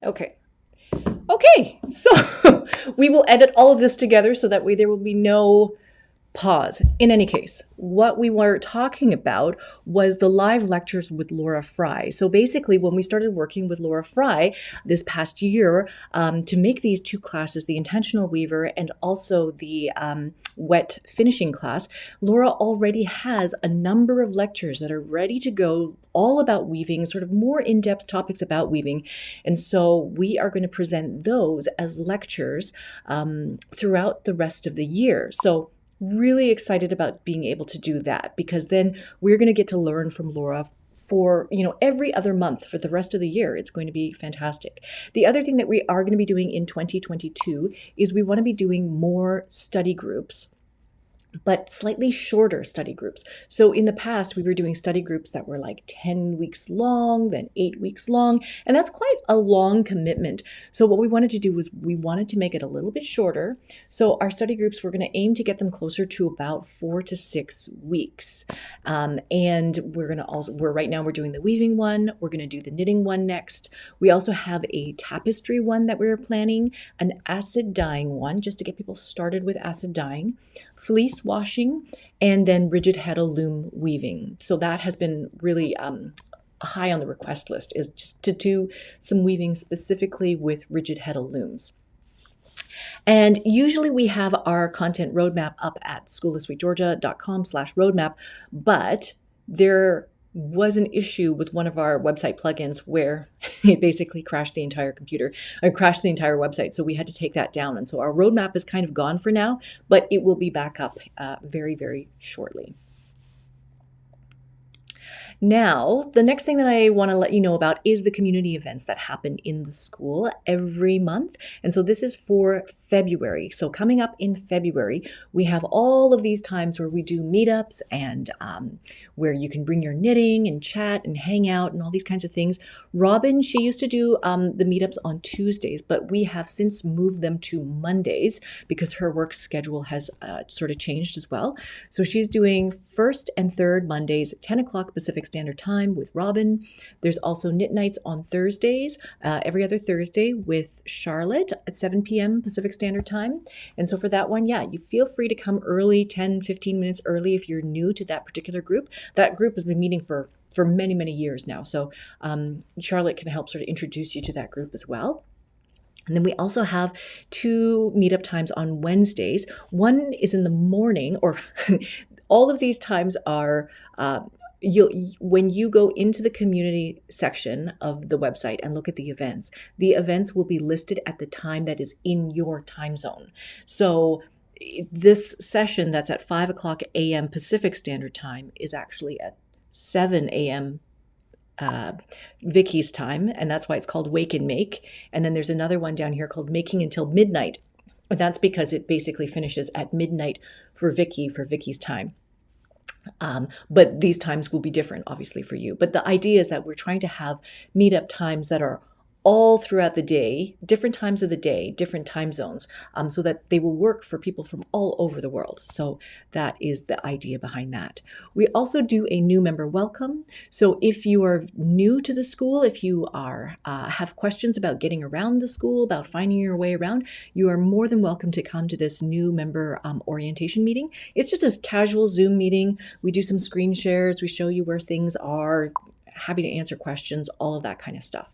Okay. Okay, so we will edit all of this together so that way there will be no pause. In any case, what we were talking about was the live lectures with Laura Fry. So basically, when we started working with Laura Fry this past year to make these two classes, the intentional weaver and also the wet finishing class, Laura already has a number of lectures that are ready to go, all about weaving, sort of more in-depth topics about weaving. And so we are going to present those as lectures throughout the rest of the year. So really excited about being able to do that, because then we're going to get to learn from Laura for every other month for the rest of the year. It's going to be fantastic. The other thing that we are going to be doing in 2022 is we want to be doing more study groups, but slightly shorter study groups. So in the past, we were doing study groups that were like 10 weeks long, then 8 weeks long, and that's quite a long commitment. So what we wanted to do was we wanted to make it a little bit shorter. So our study groups, we're going to aim to get them closer to about 4 to 6 weeks. And we're right now we're doing the weaving one. We're going to do the knitting one next. We also have a tapestry one that we're planning, an acid dyeing one, just to get people started with acid dyeing, fleece washing, and then rigid heddle loom weaving. So that has been really high on the request list, is just to do some weaving specifically with rigid heddle looms. And usually we have our content roadmap up at schoolofsweetgeorgia.com/roadmap, but there was an issue with one of our website plugins where it basically crashed the entire computer, or crashed the entire website. So we had to take that down. And so our roadmap is kind of gone for now, but it will be back up very, very shortly. Now, the next thing that I want to let you know about is the community events that happen in the school every month. And so this is for February. So coming up in February, we have all of these times where we do meetups and where you can bring your knitting and chat and hang out and all these kinds of things. Robin, she used to do the meetups on Tuesdays, but we have since moved them to Mondays because her work schedule has sort of changed as well. So she's doing first and third Mondays at 10 o'clock Pacific Standard Time with Robin. There's also knit nights on Thursdays, every other Thursday with Charlotte at 7 p.m. Pacific Standard Time. And so for that one, yeah, you feel free to come early, 10, 15 minutes early if you're new to that particular group. That group has been meeting for many, many years now. So Charlotte can help sort of introduce you to that group as well. And then we also have 2 meetup times on Wednesdays. One is in the morning, or all of these times are when you go into the community section of the website and look at the events will be listed at the time that is in your time zone. So this session that's at 5 o'clock a.m. Pacific Standard Time is actually at 7 a.m. Vicky's time, and that's why it's called Wake and Make. And then there's another one down here called Making Until Midnight. That's because it basically finishes at midnight for Vicky's time. But these times will be different, obviously, for you. But the idea is that we're trying to have meetup times that are all throughout the day, different times of the day, different time zones, so that they will work for people from all over the world. So that is the idea behind that. We also do a new member welcome. So if you are new to the school, if you are have questions about getting around the school, about finding your way around, you are more than welcome to come to this new member orientation meeting. It's just a casual Zoom meeting. We do some screen shares. We show you where things are, happy to answer questions, all of that kind of stuff.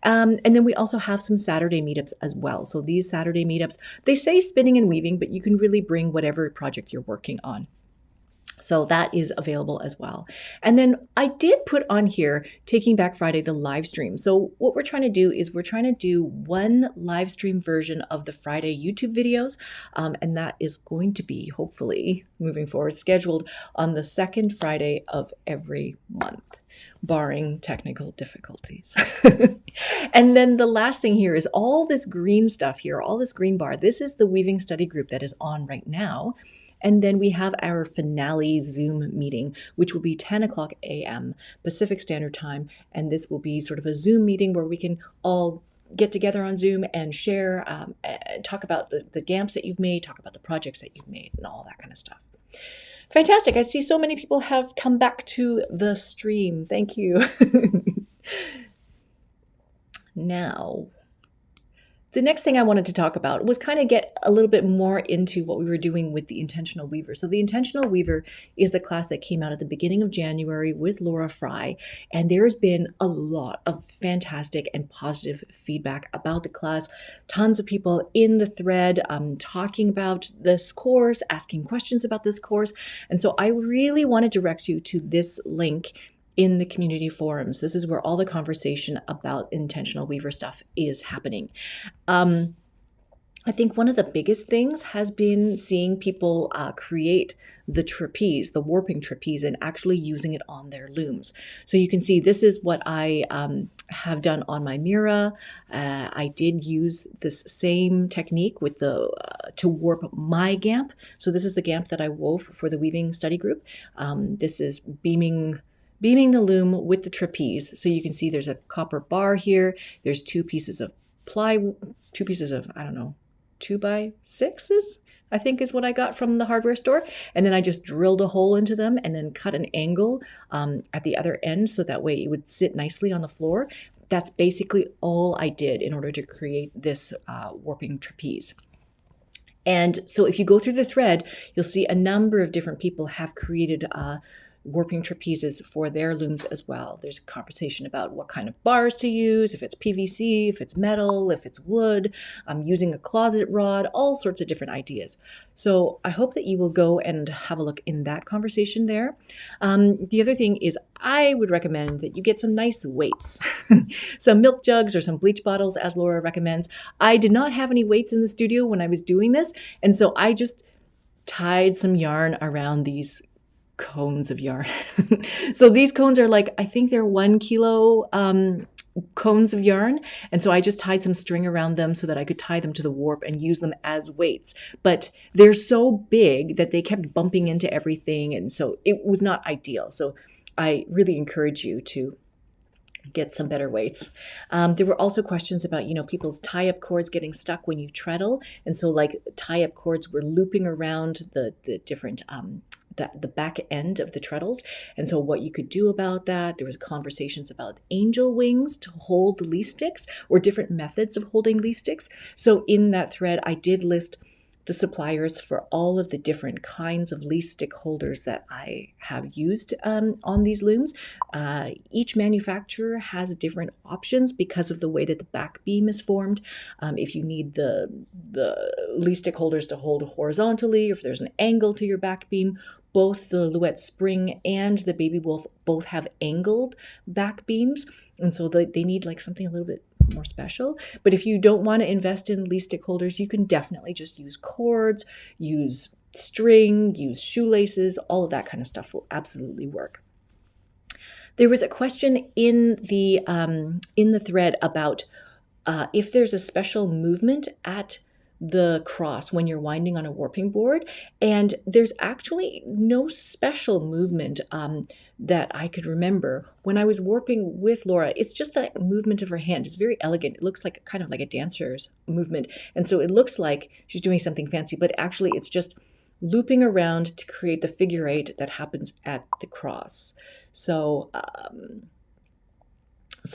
And then we also have some Saturday meetups as well. So these Saturday meetups, they say spinning and weaving, but you can really bring whatever project you're working on. So that is available as well. And then I did put on here, Taking Back Friday, the live stream. So what we're trying to do is we're trying to do one live stream version of the Friday YouTube videos. And that is going to be, hopefully, moving forward, scheduled on the second Friday of every month, barring technical difficulties. And then the last thing here is all this green stuff here, all this green bar. This is the weaving study group that is on right now. And then we have our finale Zoom meeting, which will be 10 o'clock a.m. Pacific Standard Time. And this will be sort of a Zoom meeting where we can all get together on Zoom and share, talk about the GAMPs that you've made, talk about the projects that you've made, and all that kind of stuff. Fantastic. I see so many people have come back to the stream. Thank you. Now, the next thing I wanted to talk about was kind of get a little bit more into what we were doing with the Intentional Weaver. So the Intentional Weaver is the class that came out at the beginning of January with Laura Fry, and there's been a lot of fantastic and positive feedback about the class. Tons of people in the thread talking about this course, asking questions about this course, and so I really want to direct you to this link in the community forums. This is where all the conversation about Intentional Weaver stuff is happening. I think one of the biggest things has been seeing people create the trapeze, the warping trapeze, and actually using it on their looms. So you can see this is what I have done on my Mira. I did use this same technique with the to warp my gamp. So this is the gamp that I wove for the weaving study group. This is beaming the loom with the trapeze. So you can see there's a copper bar here. There's two pieces of plywood, I don't know, 2x6s, I think is what I got from the hardware store. And then I just drilled a hole into them and then cut an angle at the other end so that way it would sit nicely on the floor. That's basically all I did in order to create this warping trapeze. And so if you go through the thread, you'll see a number of different people have created warping trapezes for their looms as well. There's a conversation about what kind of bars to use, if it's PVC, if it's metal, if it's wood, using a closet rod, all sorts of different ideas. So I hope that you will go and have a look in that conversation there. The other thing is I would recommend that you get some nice weights, some milk jugs or some bleach bottles, as Laura recommends. I did not have any weights in the studio when I was doing this, and so I just tied some yarn around these cones of yarn. So these cones are like, I think they're 1 kilo cones of yarn. And so I just tied some string around them so that I could tie them to the warp and use them as weights. But they're so big that they kept bumping into everything. And so it was not ideal. So I really encourage you to get some better weights. There were also questions about, people's tie-up cords getting stuck when you treadle. And so like tie-up cords were looping around the different the back end of the treadles. And so what you could do about that, there was conversations about angel wings to hold the leaf sticks or different methods of holding leaf sticks. So in that thread, I did list the suppliers for all of the different kinds of leaf stick holders that I have used on these looms. Each manufacturer has different options because of the way that the back beam is formed. If you need the leaf stick holders to hold horizontally, if there's an angle to your back beam, both the Louette Spring and the Baby Wolf both have angled back beams. And so they need like something a little bit more special. But if you don't want to invest in leaf stick holders, you can definitely just use cords, use string, use shoelaces, all of that kind of stuff will absolutely work. There was a question in the thread about if there's a special movement at the cross when you're winding on a warping board, and there's actually no special movement that I could remember when I was warping with Laura. It's just that movement of her hand. It's very elegant. It looks like kind of like a dancer's movement, and so it looks like she's doing something fancy, but actually it's just looping around to create the figure eight that happens at the cross. So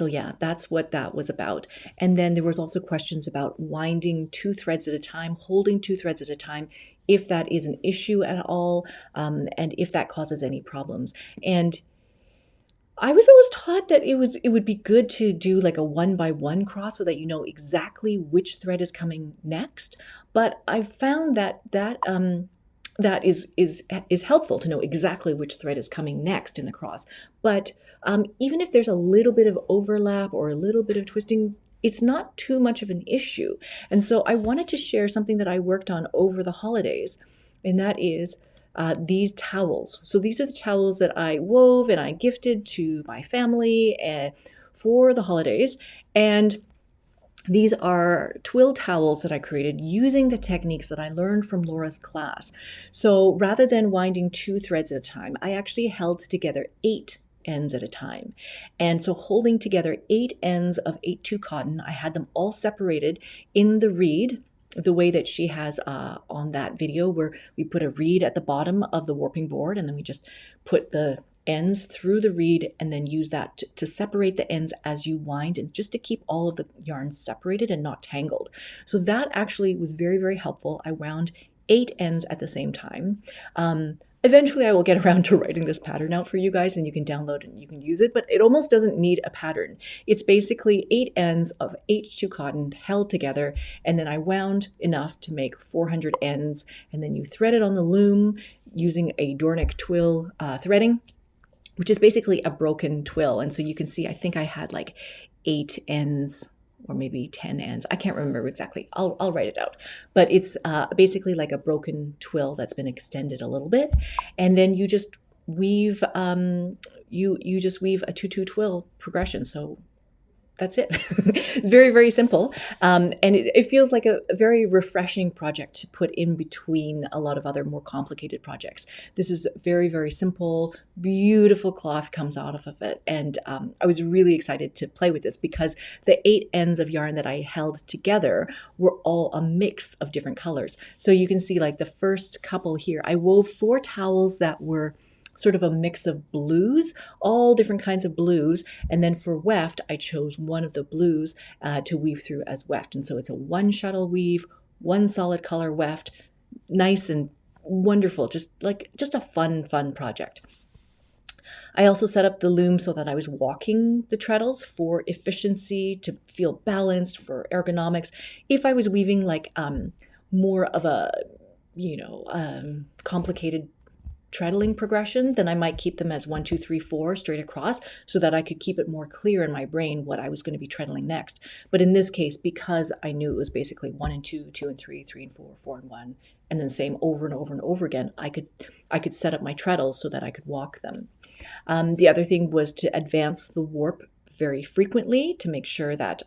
yeah, that's what that was about. And then there was also questions about winding 2 threads at a time, holding 2 threads at a time, if that is an issue at all, and if that causes any problems. And I was always taught that it would be good to do like a 1-by-1 cross so that you know exactly which thread is coming next. But I found that that is helpful to know exactly which thread is coming next in the cross. But even if there's a little bit of overlap or a little bit of twisting, it's not too much of an issue. And so I wanted to share something that I worked on over the holidays, and that is these towels. So these are the towels that I wove and I gifted to my family for the holidays. And these are twill towels that I created using the techniques that I learned from Laura's class. So rather than winding 2 threads at a time, I actually held together 8 ends at a time. And so holding together 8 ends of 8-2 cotton, I had them all separated in the reed, the way that she has on that video where we put a reed at the bottom of the warping board and then we just put the ends through the reed and then use that to separate the ends as you wind, and just to keep all of the yarns separated and not tangled. So that actually was very, very helpful. I wound 8 ends at the same time. Eventually I will get around to writing this pattern out for you guys, and you can download it and you can use it, but it almost doesn't need a pattern. It's basically 8 ends of H2 cotton held together, and then I wound enough to make 400 ends, and then you thread it on the loom using a Dornick twill threading, which is basically a broken twill. And so you can see, I think I had like 8 ends or maybe 10 ends. I can't remember exactly. I'll write it out. But it's basically like a broken twill that's been extended a little bit. And then you just weave, you just weave a 2-2 twill progression. So that's it. It's very, very simple. And it feels like a very refreshing project to put in between a lot of other more complicated projects. This is very, very simple, beautiful cloth comes out of it. And I was really excited to play with this because the 8 ends of yarn that I held together were all a mix of different colors. So you can see like the first couple here, I wove 4 towels that were sort of a mix of blues, all different kinds of blues. And then for weft, I chose one of the blues to weave through as weft. And so it's a 1 shuttle weave, 1 solid color weft, nice and wonderful, just a fun project. I also set up the loom so that I was walking the treadles for efficiency, to feel balanced, for ergonomics. If I was weaving like more of a, complicated treadling progression, then I might keep them as 1, 2, 3, 4 straight across so that I could keep it more clear in my brain what I was going to be treadling next. But in this case, because I knew it was basically 1 and 2, 2 and 3, 3 and 4, 4 and 1, and then same over and over and over again, I could set up my treadles so that I could walk them. The other thing was to advance the warp very frequently to make sure that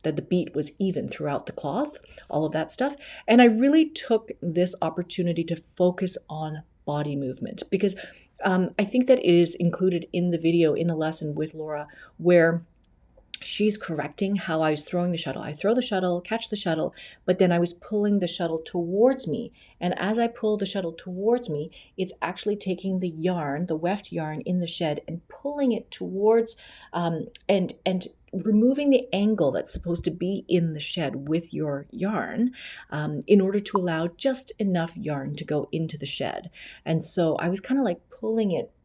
that the beat was even throughout the cloth, all of that stuff. And I really took this opportunity to focus on body movement because I think that it is included in the video, in the lesson with Laura, where she's correcting how I was throwing the shuttle. I throw the shuttle, catch the shuttle, but then I was pulling the shuttle towards me. And as I pull the shuttle towards me, it's actually taking the yarn, the weft yarn in the shed, and pulling it towards and removing the angle that's supposed to be in the shed with your yarn in order to allow just enough yarn to go into the shed. And so I was kind of like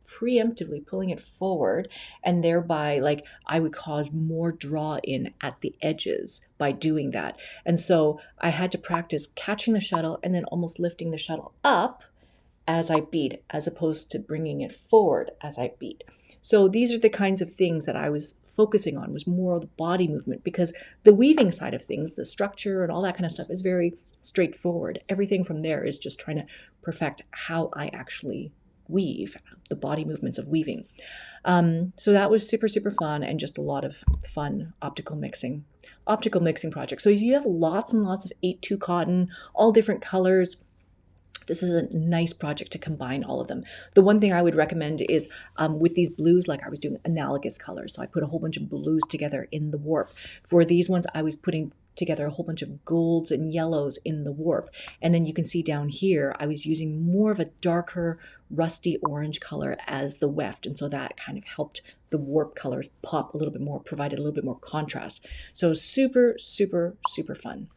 preemptively pulling it forward, and thereby like I would cause more draw in at the edges by doing that. And so I had to practice catching the shuttle and then almost lifting the shuttle up as I beat, as opposed to bringing it forward as I beat. So these are the kinds of things that I was focusing on, was more of the body movement, because the weaving side of things, the structure and all that kind of stuff, is very straightforward. Everything from there is just trying to perfect how I actually weave, the body movements of weaving. So that was super, super fun, and just a lot of fun optical mixing projects. So you have lots and lots of 8-2 cotton, all different colors. This is a nice project to combine all of them. The one thing I would recommend is with these blues, like I was doing analogous colors. So I put a whole bunch of blues together in the warp. For these ones, I was putting together a whole bunch of golds and yellows in the warp. And then you can see down here, I was using more of a darker, rusty orange color as the weft. And so that kind of helped the warp colors pop a little bit more, provided a little bit more contrast. So super, super, super fun.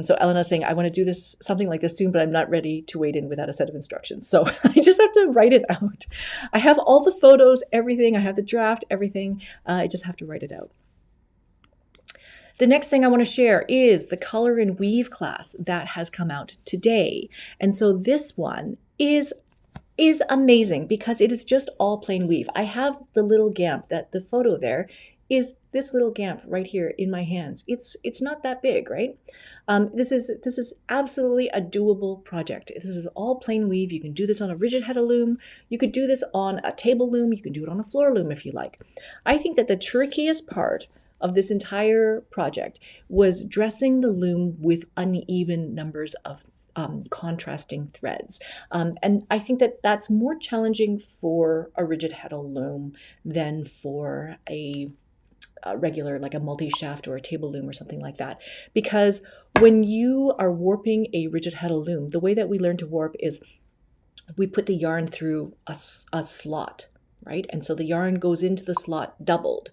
So Elena's saying, I want to do something like this soon, but I'm not ready to wade in without a set of instructions. So I just have to write it out. I have all the photos, everything. I have the draft, everything. I just have to write it out. The next thing I want to share is the Color and Weave class that has come out today. And so this one is amazing because it is just all plain weave. I have the little gamp, that the photo there is this little gamp right here in my hands. It's not that big, right? This is absolutely a doable project. This is all plain weave. You can do this on a rigid head loom. You could do this on a table loom. You can do it on a floor loom if you like. I think that the trickiest part of this entire project was dressing the loom with uneven numbers of contrasting threads. And I think that that's more challenging for a rigid heddle loom than for a regular, like a multi-shaft or a table loom or something like that. Because when you are warping a rigid heddle loom, the way that we learn to warp is we put the yarn through a slot, right? And so the yarn goes into the slot doubled.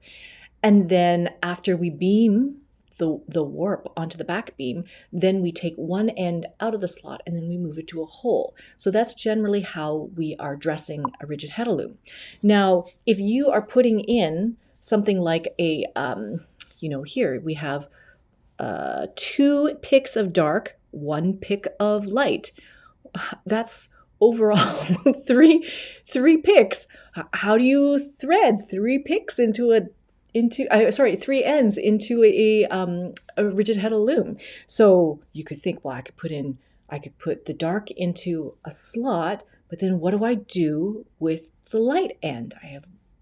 And then after we beam the warp onto the back beam, then we take one end out of the slot and then we move it to a hole. So that's generally how we are dressing a rigid heddaloom. Now, if you are putting in something like a, here we have 2 picks of dark, 1 pick of light. That's overall three picks. How do you thread 3 picks into 3 ends into a rigid heddle loom? So you could think, well, I could put the dark into a slot, but then what do I do with the light end?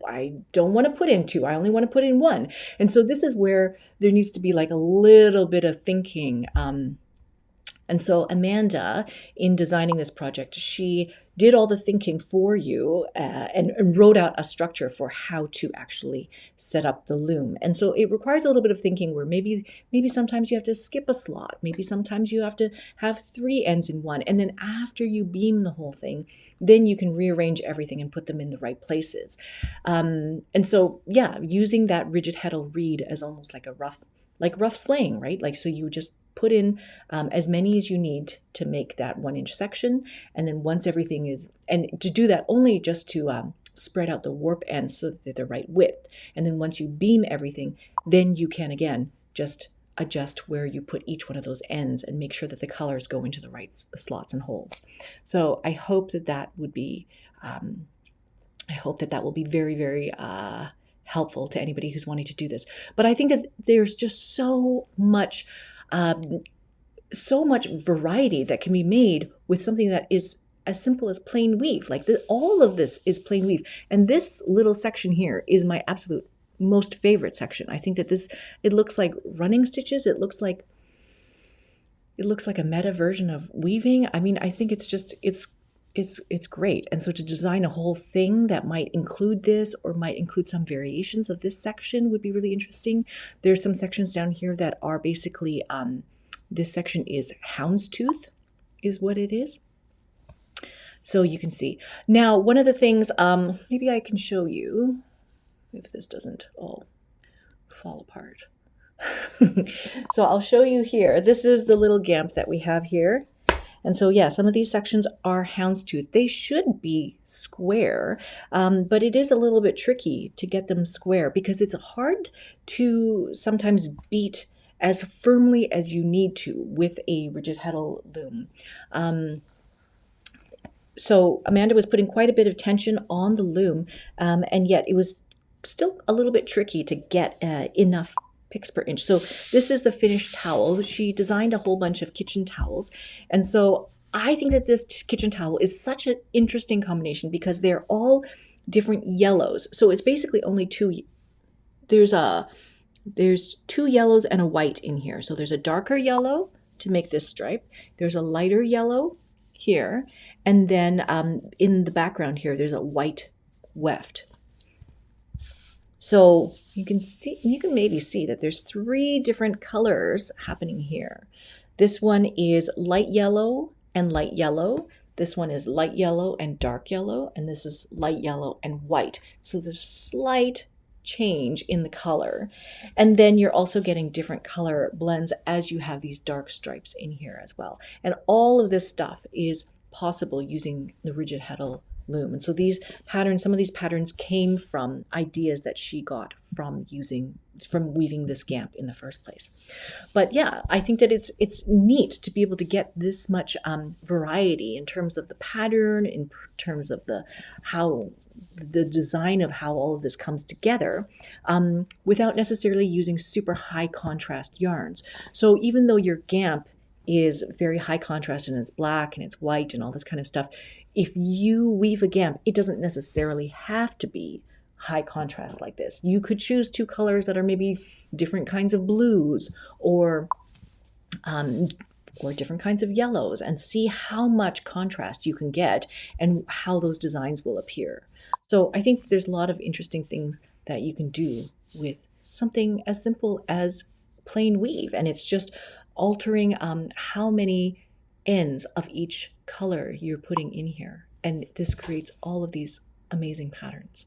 I don't want to put in 2. I only want to put in 1. And so this is where there needs to be like a little bit of thinking. And so Amanda, in designing this project, she did all the thinking for you and wrote out a structure for how to actually set up the loom. And so it requires a little bit of thinking where maybe sometimes you have to skip a slot. Maybe sometimes you have to have 3 ends in one. And then after you beam the whole thing, then you can rearrange everything and put them in the right places. And so, yeah, using that rigid heddle reed as almost like a rough slaying, right? Like, so you just put in as many as you need to make that 1-inch section. And then once everything is, and to do that only just to spread out the warp ends so that they're the right width. And then once you beam everything, then you can again just adjust where you put each one of those ends and make sure that the colors go into the right slots and holes. So I hope that would be, will be very, very helpful to anybody who's wanting to do this. But I think that there's just so much variety that can be made with something that is as simple as plain weave. Like all of this is plain weave. And this little section here is my absolute most favorite section. I think that it looks like running stitches. It looks like a meta version of weaving. I mean, I think it's great. And so to design a whole thing that might include this or might include some variations of this section would be really interesting. There's some sections down here that are basically, this section is houndstooth is what it is. So you can see. Now, one of the things, maybe I can show you if this doesn't all fall apart. So I'll show you here. This is the little gamp that we have here. And so, yeah, some of these sections are houndstooth. They should be square, but it is a little bit tricky to get them square because it's hard to sometimes beat as firmly as you need to with a rigid heddle loom. So Amanda was putting quite a bit of tension on the loom, and yet it was still a little bit tricky to get enough picks per inch. So this is the finished towel. She designed a whole bunch of kitchen towels. And so I think that this kitchen towel is such an interesting combination because they're all different yellows. So it's basically only 2. There's 2 yellows and a white in here. So there's a darker yellow to make this stripe. There's a lighter yellow here. And then in the background here, there's a white weft. So you can maybe see that there's 3 different colors happening here. This one is light yellow and light yellow. This one is light yellow and dark yellow. And this is light yellow and white. So there's slight change in the color. And then you're also getting different color blends as you have these dark stripes in here as well. And all of this stuff is possible using the rigid heddle loom. And so some of these patterns came from ideas that she got from weaving this gamp in the first place. But yeah, I think that it's neat to be able to get this much variety in terms of the pattern, in terms of the design of how all of this comes together, without necessarily using super high contrast yarns. So even though your gamp is very high contrast and it's black and it's white and all this kind of stuff, if you weave a gamp, it doesn't necessarily have to be high contrast like this. You could choose 2 colors that are maybe different kinds of blues or different kinds of yellows and see how much contrast you can get and how those designs will appear. So I think there's a lot of interesting things that you can do with something as simple as plain weave. And it's just altering how many ends of each color you're putting in here. And this creates all of these amazing patterns.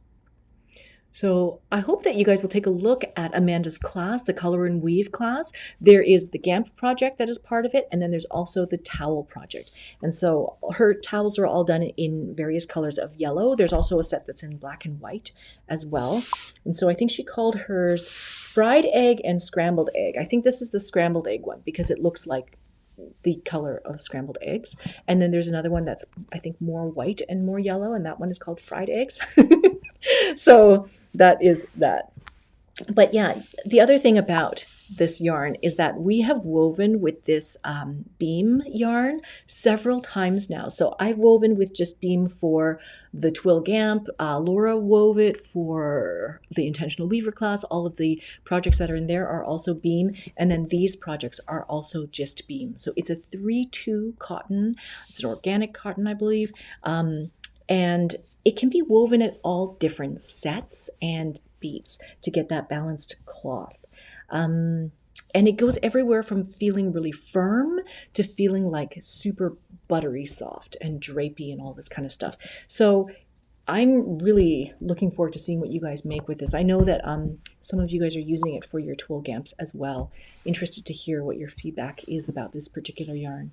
So I hope that you guys will take a look at Amanda's class, the Color and Weave class. There is the GAMP project that is part of it, and then there's also the towel project. And so her towels are all done in various colors of yellow. There's also a set that's in black and white as well. And so I think she called hers fried egg and scrambled egg. I think this is the scrambled egg one because it looks like the color of scrambled eggs. And then there's another one that's, I think, more white and more yellow, and that one is called fried eggs. So that is that. But yeah, the other thing about this yarn is that we have woven with this beam yarn several times now. So I've woven with just beam for the Twill Gamp. Laura wove it for the Intentional Weaver class. All of the projects that are in there are also beam. And then these projects are also just beam. So it's a 3-2 cotton. It's an organic cotton, I believe. And it can be woven at all different sets and beats to get that balanced cloth. And it goes everywhere from feeling really firm to feeling like super buttery soft and drapey and all this kind of stuff. So I'm really looking forward to seeing what you guys make with this. I know that some of you guys are using it for your Twill Gamps as well. Interested to hear what your feedback is about this particular yarn.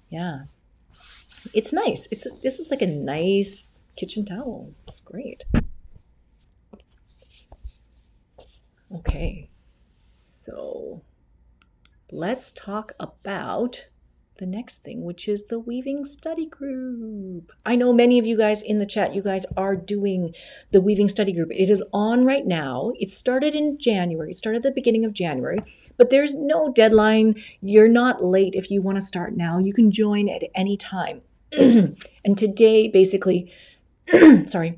Yeah. It's nice. This is like a nice kitchen towel. It's great. Okay, so let's talk about the next thing, which is the weaving study group. I know many of you guys in the chat, you guys are doing the weaving study group. It is on right now. It started in January. It started at the beginning of January, but there's no deadline. You're not late if you want to start now. You can join at any time. And today, basically, sorry,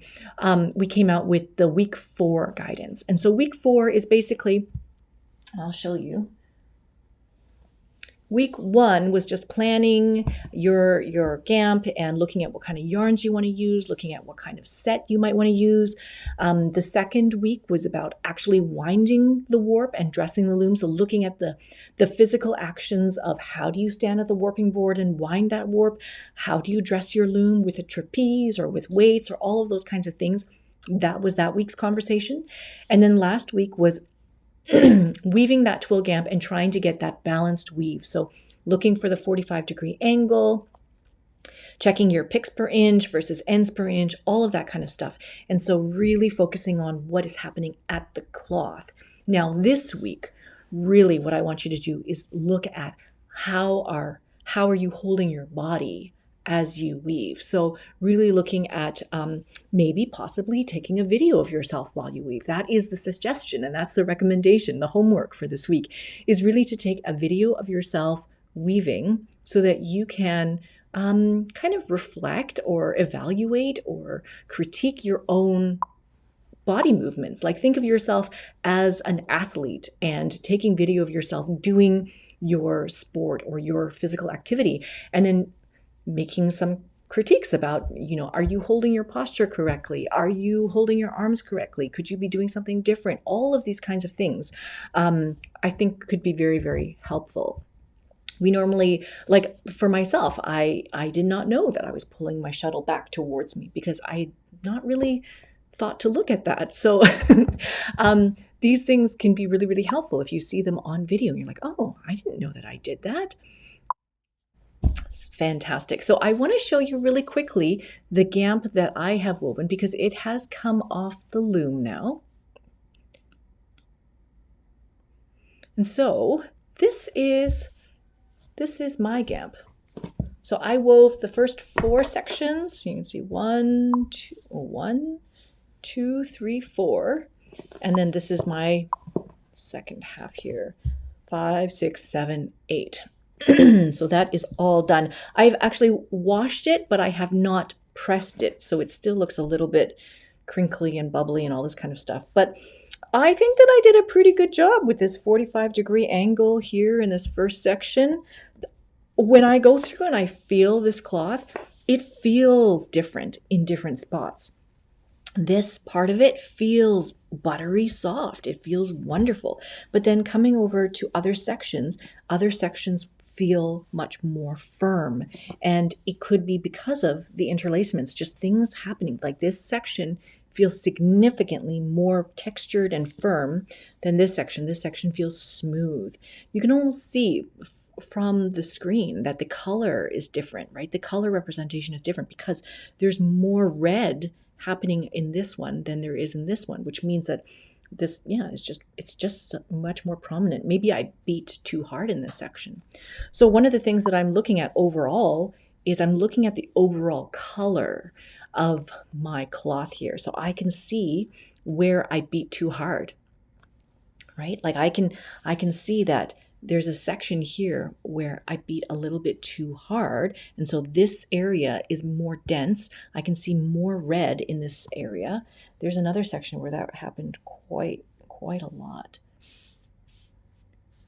we came out with the week 4 guidance. And so week 4 is basically, I'll show you. Week 1 was just planning your GAMP and looking at what kind of yarns you want to use, looking at what kind of set you might want to use. The second week was about actually winding the warp and dressing the loom. So looking at the physical actions of how do you stand at the warping board and wind that warp? How do you dress your loom with a trapeze or with weights or all of those kinds of things? That was that week's conversation. And then last week was weaving that Twill Gamp and trying to get that balanced weave. So looking for the 45-degree angle, checking your picks per inch versus ends per inch, all of that kind of stuff. And so really focusing on what is happening at the cloth. Now this week, really what I want you to do is look at how are you holding your body as you weave. So really looking at maybe possibly taking a video of yourself while you weave. That is the suggestion, and that's the recommendation. The homework for this week is really to take a video of yourself weaving so that you can kind of reflect or evaluate or critique your own body movements. Like think of yourself as an athlete and taking video of yourself doing your sport or your physical activity, and then making some critiques about, are you holding your posture correctly? Are you holding your arms correctly? Could you be doing something different? All of these kinds of things, I think could be very, very helpful. We normally, like for myself, I did not know that I was pulling my shuttle back towards me because I had not really thought to look at that. So these things can be really, really helpful if you see them on video. You're like, oh, I didn't know that I did that. Fantastic. So I want to show you really quickly the GAMP that I have woven because it has come off the loom now. And so this is my GAMP. So I wove the first 4 sections. You can see 1, 2, 3, 4. And then this is my second half here. 5, 6, 7, 8. So that is all done. I've actually washed it, but I have not pressed it. So it still looks a little bit crinkly and bubbly and all this kind of stuff. But I think that I did a pretty good job with this 45-degree angle here in this first section. When I go through and I feel this cloth, it feels different in different spots. This part of it feels buttery soft. It feels wonderful. But then coming over to other sections feel much more firm. And it could be because of the interlacements, just things happening. Like this section feels significantly more textured and firm than this section. This section feels smooth. You can almost see from the screen that the color is different, right? The color representation is different because there's more red happening in this one than there is in this one, which means that this, yeah, it's just much more prominent. Maybe I beat too hard in this section. So one of the things that I'm looking at overall is I'm looking at the overall color of my cloth here. So I can see where I beat too hard, right? Like I can see that there's a section here where I beat a little bit too hard. And so this area is more dense. I can see more red in this area. There's another section where that happened quite a lot.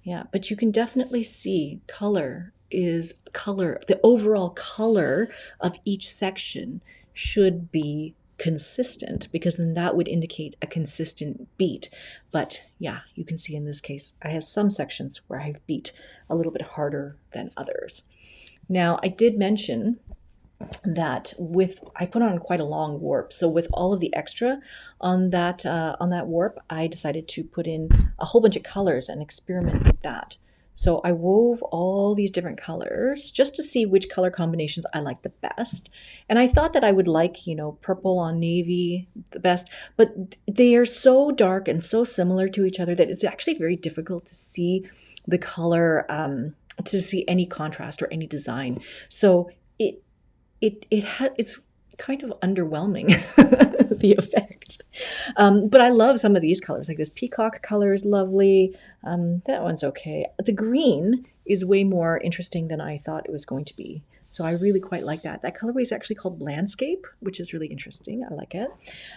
Yeah, but you can definitely see color. The overall color of each section should be consistent, because then that would indicate a consistent beat. But yeah, you can see in this case, I have some sections where I've beat a little bit harder than others. Now, I did mention that I put on quite a long warp. So with all of the extra on that warp, I decided to put in a whole bunch of colors and experiment with that. So I wove all these different colors just to see which color combinations I like the best. And I thought that I would like, purple on navy the best, but they are so dark and so similar to each other that it's actually very difficult to see the color, to see any contrast or any design. So it's kind of underwhelming, the effect. But I love some of these colors, like this peacock color is lovely. That one's okay. The green is way more interesting than I thought it was going to be. So I really quite like that. That colorway is actually called Landscape, which is really interesting. I like it.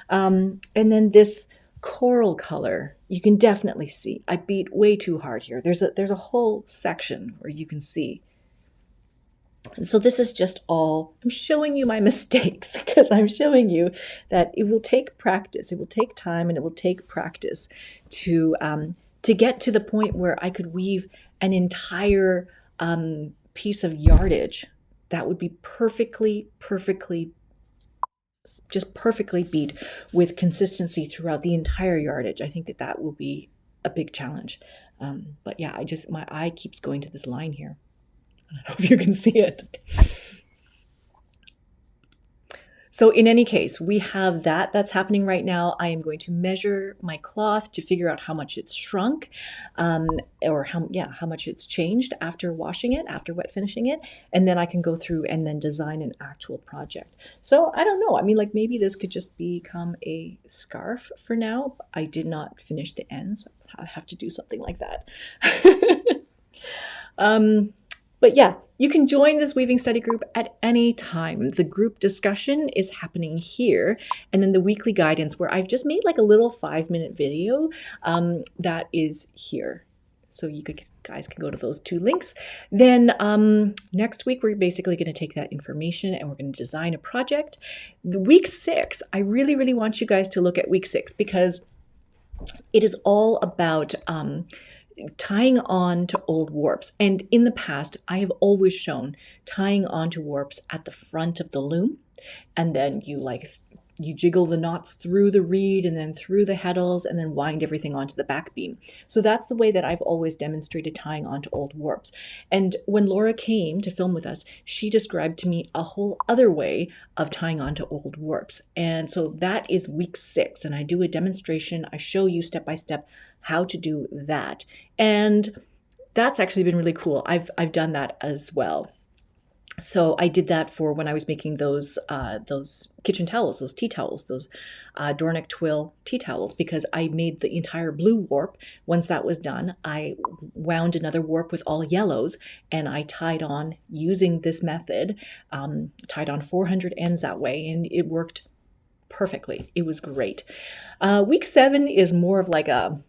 And then this coral color, you can definitely see I beat way too hard here. There's a whole section where you can see. And so this is just all, I'm showing you my mistakes, because I'm showing you that it will take practice, it will take time, and it will take practice to get to the point where I could weave an entire piece of yardage that would be perfectly beat with consistency throughout the entire yardage. I think that will be a big challenge. But yeah, my eye keeps going to this line here. I don't know if you can see it. So in any case, we have that's happening right now. I am going to measure my cloth to figure out how much it's shrunk, or how much it's changed after washing it, after wet finishing it, and then I can go through and then design an actual project. So I don't know. I mean, like maybe this could just become a scarf for now. I did not finish the ends. I have to do something like that. But yeah, you can join this weaving study group at any time. The group discussion is happening here. And then the weekly guidance, where I've just made like a little 5-minute video, that is here. So guys can go to those 2 links. Then next week, we're basically going to take that information and we're going to design a project. The week 6, I really, really want you guys to look at week 6, because it is all about tying on to old warps. And in the past, I have always shown tying on to warps at the front of the loom, and then you jiggle the knots through the reed and then through the heddles and then wind everything onto the back beam. So that's the way that I've always demonstrated tying onto old warps. And when Laura came to film with us, she described to me a whole other way of tying onto old warps. And so that is week 6, and I do a demonstration. I show you step by step how to do that. And that's actually been really cool. I've done that as well. So I did that for when I was making those kitchen towels, those tea towels, those Dornick Twill tea towels, because I made the entire blue warp. Once that was done, I wound another warp with all yellows, and I tied on using this method, tied on 400 ends that way, and it worked perfectly. It was great. Week 7 is more of like a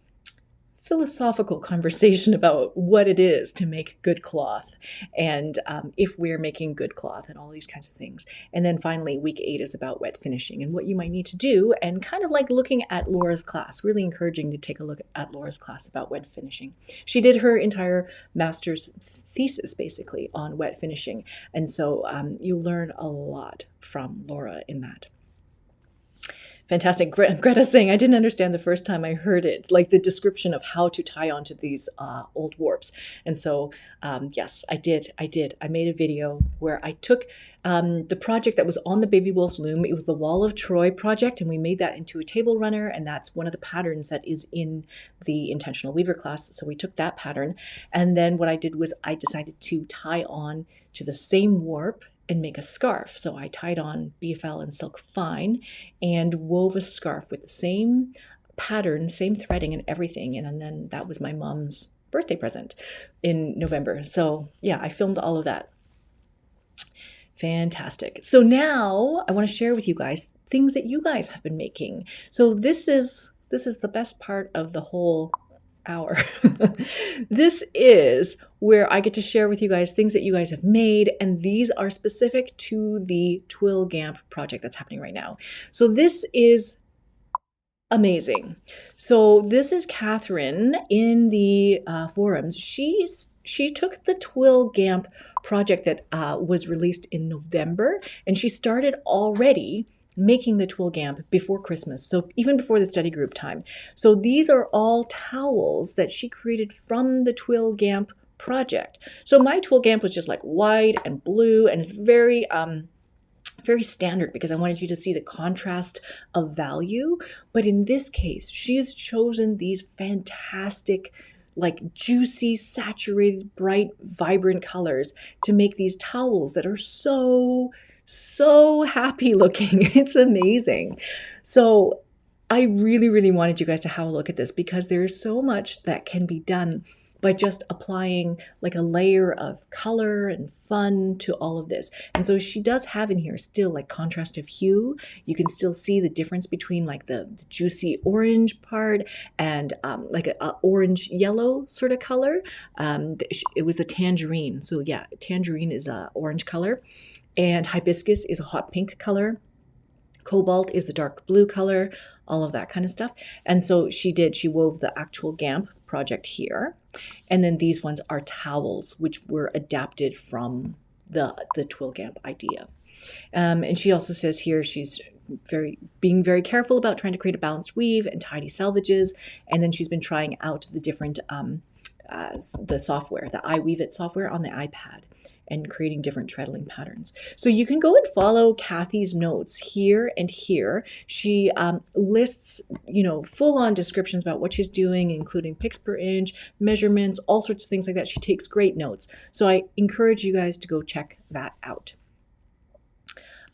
philosophical conversation about what it is to make good cloth, and if we're making good cloth and all these kinds of things. And then finally, week 8 is about wet finishing and what you might need to do, and kind of like looking at Laura's class, really encouraging to take a look at Laura's class about wet finishing. She did her entire master's thesis basically on wet finishing, and so you learn a lot from Laura in that. Fantastic. Greta's saying, I didn't understand the first time I heard it, like the description of how to tie onto these old warps. And so, yes, I did. I made a video where I took the project that was on the Baby Wolf loom. It was the Wall of Troy project, and we made that into a table runner, and that's one of the patterns that is in the Intentional Weaver class. So we took that pattern, and then what I did was I decided to tie on to the same warp and make a scarf. So I tied on BFL and silk fine and wove a scarf with the same pattern, same threading and everything. And then that was my mom's birthday present in November. So yeah, I filmed all of that. Fantastic. So now I want to share with you guys things that you guys have been making. So this is the best part of the whole hour. This is where I get to share with you guys things that you guys have made, and these are specific to the Twill GAMP project that's happening right now. So this is amazing. So this is Catherine in the forums. She took the Twill GAMP project that was released in November, and she started already making the Twill GAMP before Christmas, so even before the study group time. So these are all towels that she created from the Twill GAMP project. So my Twill GAMP was just like white and blue, and it's very standard because I wanted you to see the contrast of value. But in this case, she has chosen these fantastic, like juicy, saturated, bright, vibrant colors to make these towels that are so happy looking. It's amazing. So I really, really wanted you guys to have a look at this because there's so much that can be done by just applying like a layer of color and fun to all of this. And so she does have in here still like contrast of hue. You can still see the difference between like the juicy orange part and like a orange yellow sort of color. It was a tangerine. So yeah, tangerine is a orange color. And hibiscus is a hot pink color. Cobalt is the dark blue color, all of that kind of stuff. And so she wove the actual GAMP project here. And then these ones are towels, which were adapted from the Twill GAMP idea. And she also says here she's being very careful about trying to create a balanced weave and tidy selvages. And then she's been trying out the different the software, the iWeave It software on the iPad, and creating different treadling patterns. So you can go and follow Kathy's notes here and here. She lists, full-on descriptions about what she's doing, including picks per inch, measurements, all sorts of things like that. She takes great notes. So I encourage you guys to go check that out.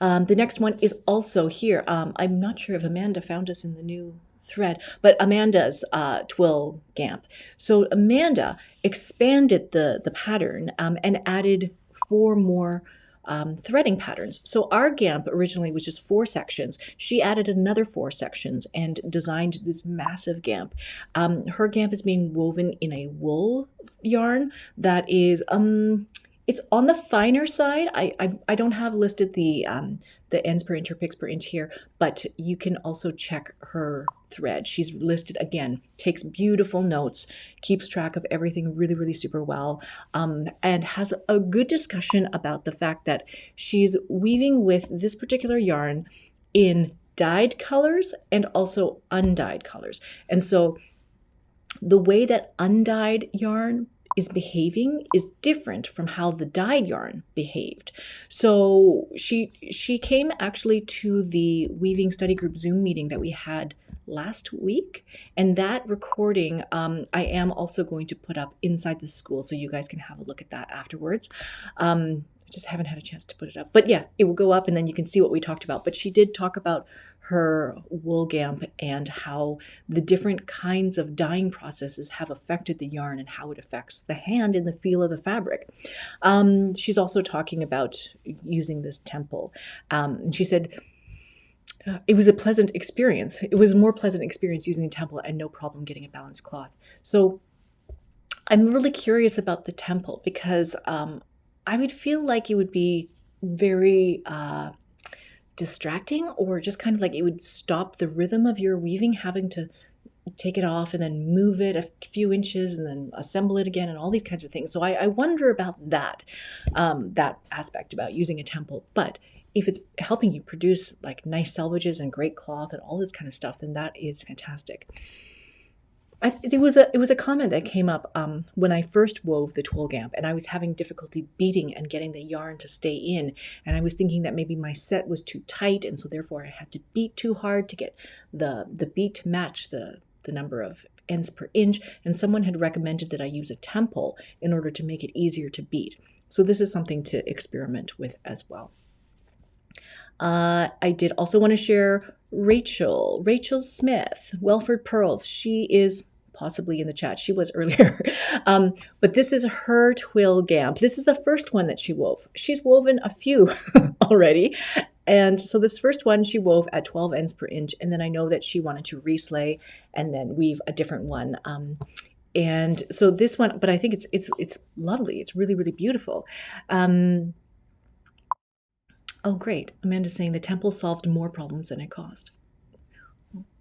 The next one is also here. I'm not sure if Amanda found us in the new thread, but Amanda's Twill GAMP. So Amanda expanded the pattern and added 4 more threading patterns. So our GAMP originally was just 4 sections. She added another 4 sections and designed this massive GAMP. Her GAMP is being woven in a wool yarn that is it's on the finer side. I don't have listed the ends per inch or picks per inch here, but you can also check her thread. She's listed again, takes beautiful notes, keeps track of everything really, really super well, and has a good discussion about the fact that she's weaving with this particular yarn in dyed colors and also undyed colors. And so the way that undyed yarn is behaving is different from how the dyed yarn behaved. So she came actually to the weaving study group Zoom meeting that we had last week, and that recording I am also going to put up inside the school so you guys can have a look at that afterwards. Just haven't had a chance to put it up, but yeah, it will go up and then you can see what we talked about. But she did talk about her wool GAMP and how the different kinds of dyeing processes have affected the yarn and how it affects the hand and the feel of the fabric. She's also talking about using this temple. And she said, it was a pleasant experience. It was a more pleasant experience using the temple and no problem getting a balanced cloth. So I'm really curious about the temple because I would feel like it would be very distracting, or just kind of like it would stop the rhythm of your weaving, having to take it off and then move it a few inches and then assemble it again and all these kinds of things. So I wonder about that, that aspect about using a temple. But if it's helping you produce like nice selvages and great cloth and all this kind of stuff, then that is fantastic. It was a comment that came up when I first wove the twill gamp, and I was having difficulty beating and getting the yarn to stay in, and I was thinking that maybe my set was too tight, and so therefore I had to beat too hard to get the beat to match the number of ends per inch, and someone had recommended that I use a temple in order to make it easier to beat. So this is something to experiment with as well. I did also want to share Rachel Smith, Welford Pearls. She is possibly in the chat. She was earlier. But this is her twill gamp. This is the first one that she wove. She's woven a few already. And so this first one she wove at 12 ends per inch. And then I know that she wanted to reslay and then weave a different one. And so this one, but I think it's lovely. It's really, really beautiful. Oh, great. Amanda's saying the temple solved more problems than it caused.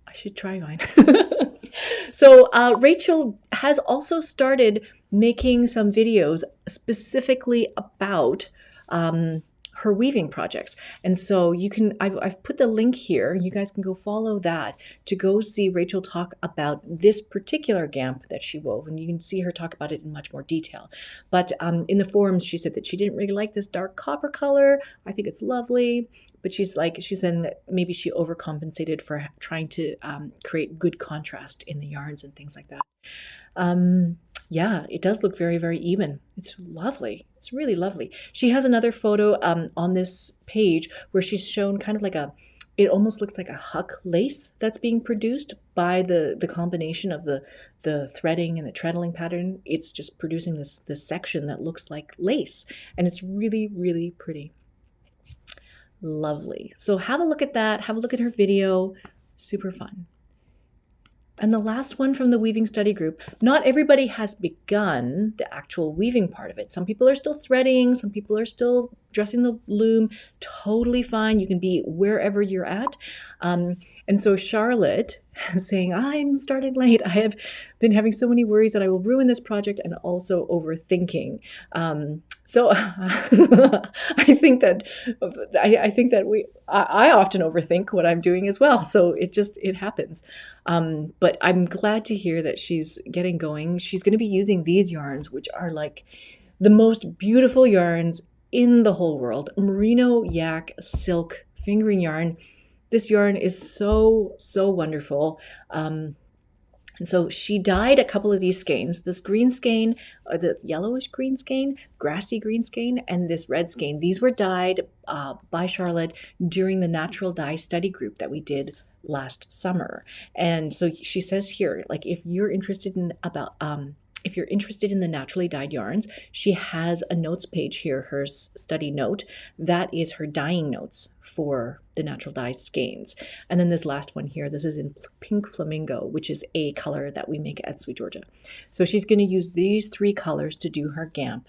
I should try mine. So Rachel has also started making some videos specifically about her weaving projects. And so you can, I've put the link here. You guys can go follow that to go see Rachel talk about this particular gamp that she wove. And you can see her talk about it in much more detail. But in the forums, she said that she didn't really like this dark copper color. I think it's lovely. But she's saying that maybe she overcompensated for trying to create good contrast in the yarns and things like that. Yeah, it does look very, very even. It's lovely. It's really lovely. She has another photo on this page where she's shown kind of like it almost looks like a huck lace that's being produced by the combination of the threading and the treadling pattern. It's just producing this section that looks like lace, and it's really, really pretty. Lovely. So have a look at that. Have a look at her video. Super fun. And the last one from the weaving study group, not everybody has begun the actual weaving part of it. Some people are still threading, some people are still dressing the loom. Totally fine. You can be wherever you're at. And so Charlotte is saying, I'm starting late. I have been having so many worries that I will ruin this project and also overthinking. So I think that I often overthink what I'm doing as well. So it happens. But I'm glad to hear that she's getting going. She's going to be using these yarns, which are like the most beautiful yarns in the whole world. Merino yak silk fingering yarn. This yarn is so, so wonderful. And so she dyed a couple of these skeins, this green skein, the yellowish green skein, grassy green skein, and this red skein. These were dyed by Charlotte during the natural dye study group that we did last summer. And so she says here, like, if you're interested in the naturally dyed yarns, she has a notes page here, her study note. That is her dyeing notes for the natural dye skeins. And then this last one here, this is in pink flamingo, which is a color that we make at SweetGeorgia. So she's going to use these three colors to do her gamp.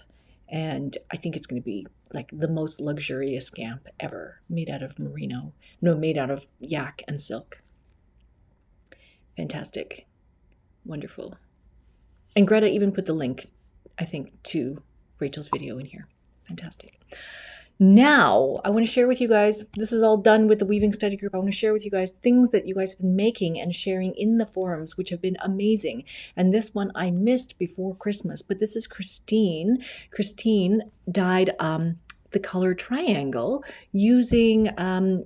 And I think it's going to be like the most luxurious gamp ever, made out of yak and silk. Fantastic. Wonderful. And Greta even put the link, I think, to Rachel's video in here. Fantastic. Now, I want to share with you guys, this is all done with the weaving study group. I want to share with you guys things that you guys have been making and sharing in the forums, which have been amazing. And this one I missed before Christmas, but this is Christine. Christine dyed the color triangle using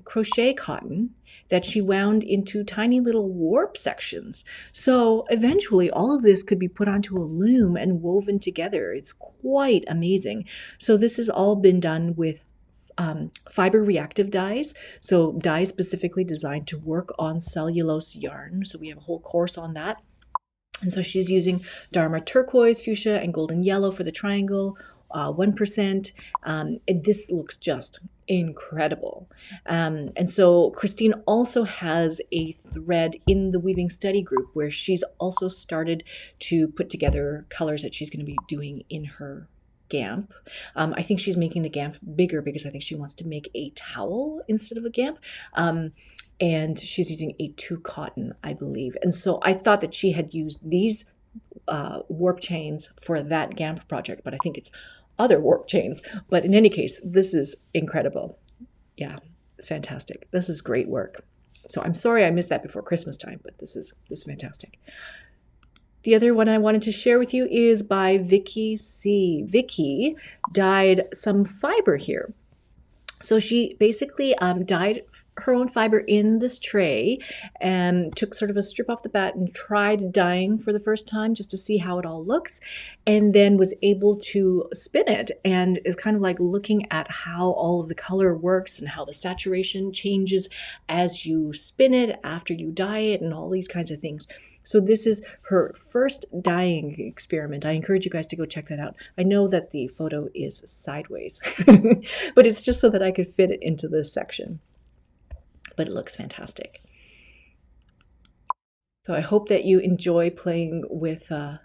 crochet cotton that she wound into tiny little warp sections. So eventually all of this could be put onto a loom and woven together. It's quite amazing. So this has all been done with fiber reactive dyes. So dyes specifically designed to work on cellulose yarn. So we have a whole course on that. And so she's using Dharma turquoise, fuchsia, and golden yellow for the triangle, 1%. And this looks just incredible. And so Christine also has a thread in the weaving study group where she's also started to put together colors that she's going to be doing in her GAMP. I think she's making the GAMP bigger because I think she wants to make a towel instead of a GAMP. And she's using a 2 cotton, I believe. And so I thought that she had used these warp chains for that GAMP project, but I think it's other warp chains. But in any case, this is incredible. Yeah, it's fantastic. This is great work. So I'm sorry I missed that before Christmas time, but this is fantastic. The other one I wanted to share with you is by Vicky C. Vicky dyed some fiber here. So she basically dyed her own fiber in this tray and took sort of a strip off the bat and tried dyeing for the first time just to see how it all looks, and then was able to spin it and is kind of like looking at how all of the color works and how the saturation changes as you spin it after you dye it and all these kinds of things. So this is her first dyeing experiment. I encourage you guys to go check that out. I know that the photo is sideways, but it's just so that I could fit it into this section. But it looks fantastic. So I hope that you enjoy playing with the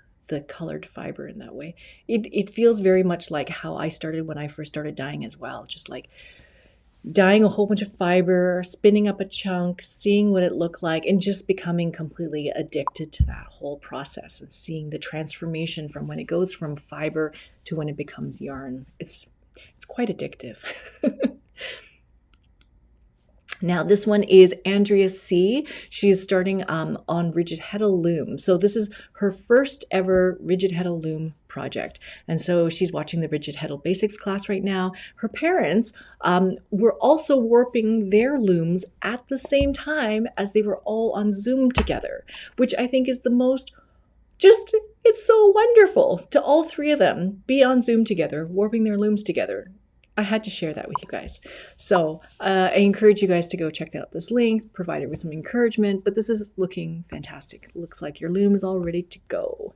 colored fiber in that way. It feels very much like how I started when I first started dyeing as well, just like dyeing a whole bunch of fiber, spinning up a chunk, seeing what it looked like, and just becoming completely addicted to that whole process and seeing the transformation from when it goes from fiber to when it becomes yarn. It's quite addictive. Now, this one is Andrea C. She is starting on rigid heddle loom. So this is her first ever rigid heddle loom project. And so she's watching the rigid heddle basics class right now. Her parents were also warping their looms at the same time as they were all on Zoom together, which I think is the most it's so wonderful to all 3 of them be on Zoom together, warping their looms together. I had to share that with you guys. So I encourage you guys to go check out this link, provide it with some encouragement, but this is looking fantastic. It looks like your loom is all ready to go.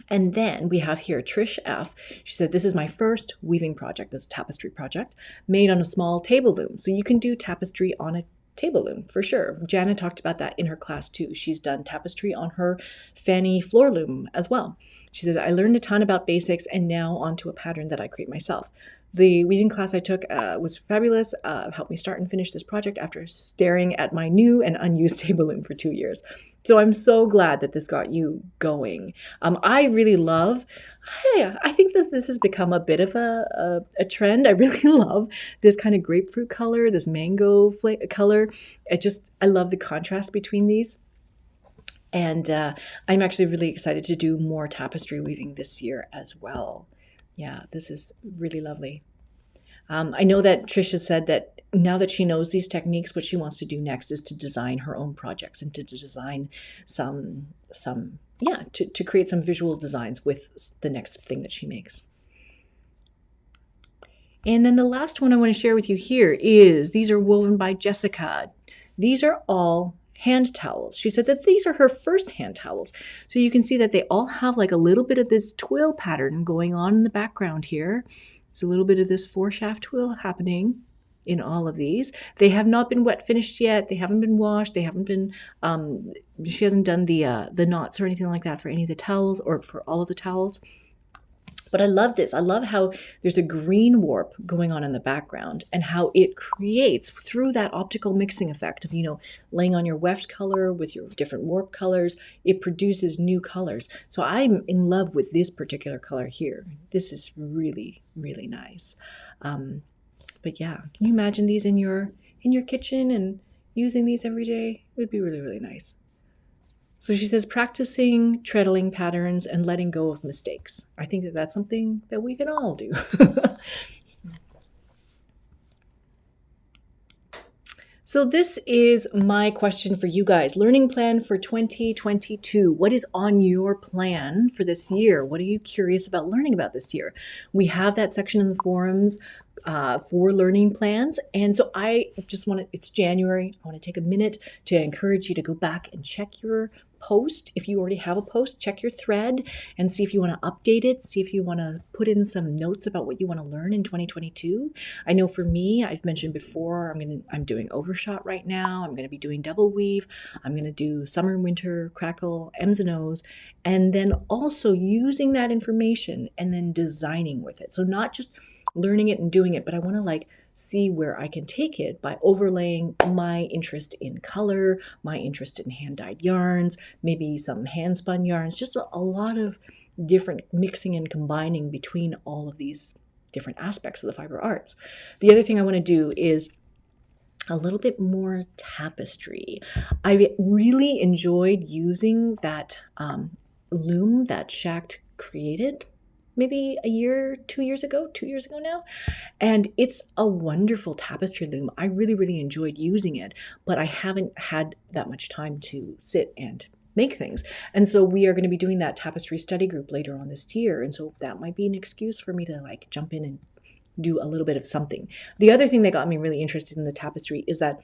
And then we have here Trish F. She said, this is my first weaving project. This is a tapestry project made on a small table loom. So you can do tapestry on a table loom for sure. Jana talked about that in her class too. She's done tapestry on her fanny floor loom as well. She says, I learned a ton about basics and now onto a pattern that I create myself. The weaving class I took was fabulous, helped me start and finish this project after staring at my new and unused table loom for 2 years. So I'm so glad that this got you going. I really love, I think that this has become a bit of a trend. I really love this kind of grapefruit color, this mango color. I love the contrast between these. And I'm actually really excited to do more tapestry weaving this year as well. Yeah, this is really lovely. I know that Trisha said that now that she knows these techniques, what she wants to do next is to design her own projects and to design to create some visual designs with the next thing that she makes. And then the last one I want to share with you here is, these are woven by Jessica. These are all hand towels. She said that these are her first hand towels. So you can see that they all have like a little bit of this twill pattern going on in the background here. There's a little bit of this 4-shaft twill happening in all of these. They have not been wet finished yet. They haven't been washed. They haven't been, she hasn't done the knots or anything like that for any of the towels or for all of the towels. But I love this. I love how there's a green warp going on in the background and how it creates, through that optical mixing effect of, laying on your weft color with your different warp colors, it produces new colors. So I'm in love with this particular color here. This is really, really nice. But yeah, can you imagine these in your kitchen and using these every day? It would be really, really nice. So she says, practicing treadling patterns and letting go of mistakes. I think that that's something that we can all do. So this is my question for you guys. Learning plan for 2022. What is on your plan for this year? What are you curious about learning about this year? We have that section in the forums for learning plans. And so I just it's January. I want to take a minute to encourage you to go back and check your post. If you already have a post, check your thread and see if you want to update it, see if you want to put in some notes about what you want to learn in 2022. I know for me, I've mentioned before, I'm doing overshot right now. I'm going to be doing double weave. I'm going to do summer, winter, crackle, M's and O's, and then also using that information and then designing with it. So not just learning it and doing it, but I want to like see where I can take it by overlaying my interest in color, my interest in hand-dyed yarns, maybe some hand-spun yarns, just a lot of different mixing and combining between all of these different aspects of the fiber arts. The other thing I want to do is a little bit more tapestry. I really enjoyed using that loom that Shact created maybe 2 years ago now. And it's a wonderful tapestry loom. I really, really enjoyed using it, but I haven't had that much time to sit and make things. And so we are going to be doing that tapestry study group later on this year. And so that might be an excuse for me to like jump in and do a little bit of something. The other thing that got me really interested in the tapestry is that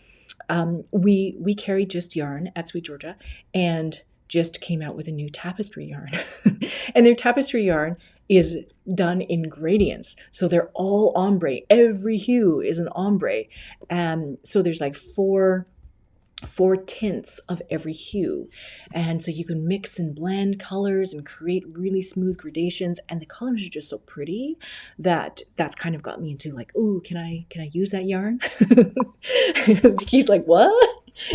we carry Just Yarn at SweetGeorgia and just came out with a new tapestry yarn. And their tapestry yarn is done in gradients. So they're all ombre. Every hue is an ombre. So there's like four tints of every hue. And so you can mix and blend colors and create really smooth gradations. And the colors are just so pretty that that's kind of got me into like, oh, can I use that yarn? Vicky's like, what?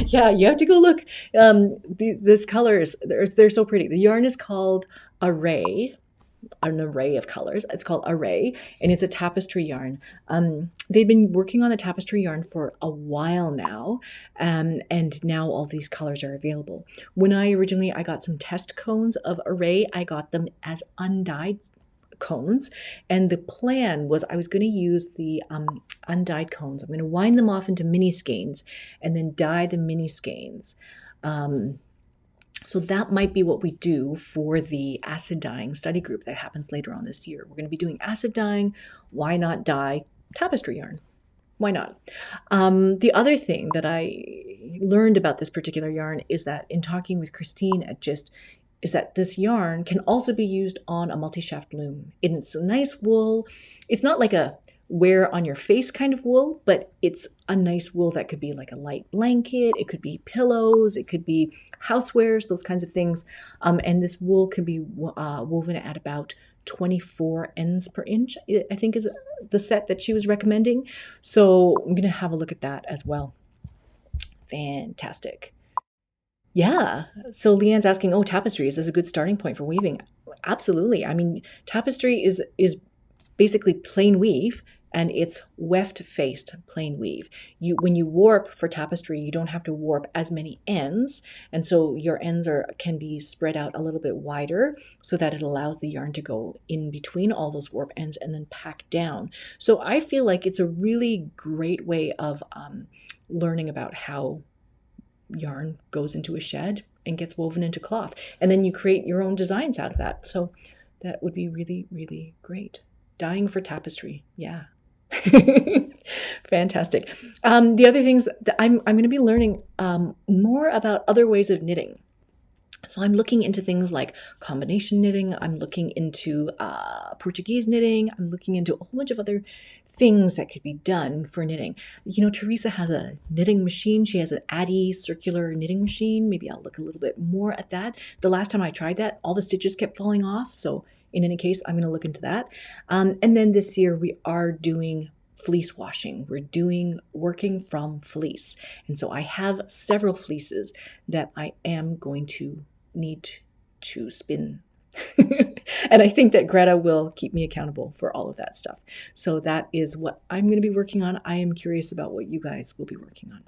Yeah, you have to go look. This colors, they're so pretty. The yarn is called Array. An array of colors. It's called Array, and it's a tapestry yarn. They've been working on the tapestry yarn for a while now, and now all these colors are available. When I got some test cones of Array, I got them as undyed cones, and the plan was I was going to use the undyed cones. I'm going to wind them off into mini skeins and then dye the mini skeins. So that might be what we do for the acid dyeing study group that happens later on this year. We're going to be doing acid dyeing. Why not dye tapestry yarn? Why not? The other thing that I learned about this particular yarn is that in talking with Christine at Gist, is that this yarn can also be used on a multi-shaft loom. It's a nice wool. It's not like a wear on your face kind of wool, but it's a nice wool that could be like a light blanket. It could be pillows. It could be housewares, those kinds of things. And this wool could be woven at about 24 ends per inch, I think is the set that she was recommending. So I'm going to have a look at that as well. Fantastic. Yeah. So Leanne's asking, oh, tapestry, is this a good starting point for weaving? Absolutely. I mean, tapestry is basically plain weave, and it's weft-faced plain weave. When you warp for tapestry, you don't have to warp as many ends, and so your ends can be spread out a little bit wider so that it allows the yarn to go in between all those warp ends and then pack down. So I feel like it's a really great way of learning about how yarn goes into a shed and gets woven into cloth, and then you create your own designs out of that. So that would be really, really great. Dyeing for tapestry, yeah. Fantastic. The other things that I'm going to be learning more about other ways of knitting. So I'm looking into things like combination knitting. I'm looking into Portuguese knitting. I'm looking into a whole bunch of other things that could be done for knitting. You know, Teresa has a knitting machine. She has an Addy circular knitting machine. Maybe I'll look a little bit more at that. The last time I tried that, all the stitches kept falling off. So in any case, I'm going to look into that. And then this year we are doing fleece washing. We're working from fleece. And so I have several fleeces that I am going to need to spin. And I think that Greta will keep me accountable for all of that stuff. So that is what I'm going to be working on. I am curious about what you guys will be working on.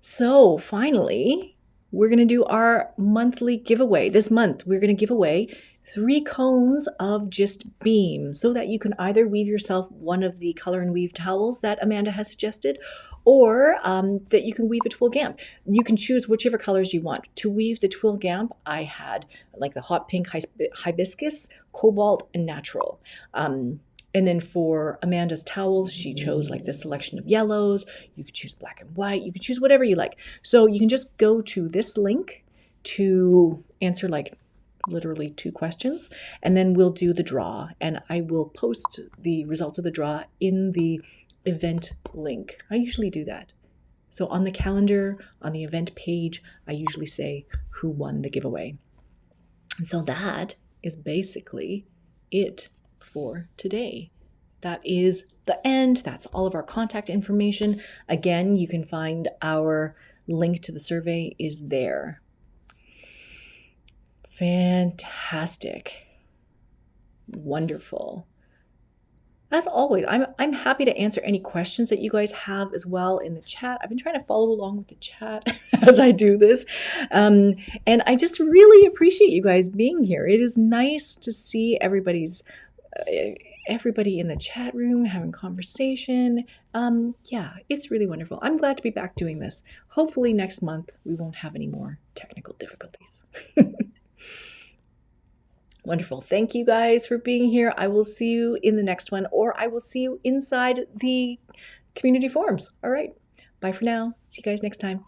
So finally, we're going to do our monthly giveaway. This month, we're going to give away 3 cones of Just Beam so that you can either weave yourself one of the color and weave towels that Amanda has suggested, or that you can weave a Twill Gamp. You can choose whichever colors you want. To weave the Twill Gamp, I had like the hot pink, hibiscus, cobalt, and natural. And then for Amanda's towels, she chose like this selection of yellows. You could choose black and white. You could choose whatever you like. So you can just go to this link to answer like literally 2 questions, and then we'll do the draw, and I will post the results of the draw in the event link. I usually do that. So on the calendar, on the event page, I usually say who won the giveaway. And so that is basically it for today. That is the end. That's all of our contact information. Again, you can find our link to the survey is there. Fantastic. Wonderful. As always, I'm happy to answer any questions that you guys have as well in the chat. I've been trying to follow along with the chat as I do this. And I just really appreciate you guys being here. It is nice to see everybody in the chat room having conversation. Yeah, it's really wonderful. I'm glad to be back doing this. Hopefully next month we won't have any more technical difficulties. Wonderful. Thank you guys for being here. I will see you in the next one, or I will see you inside the community forums. All right. Bye for now. See you guys next time.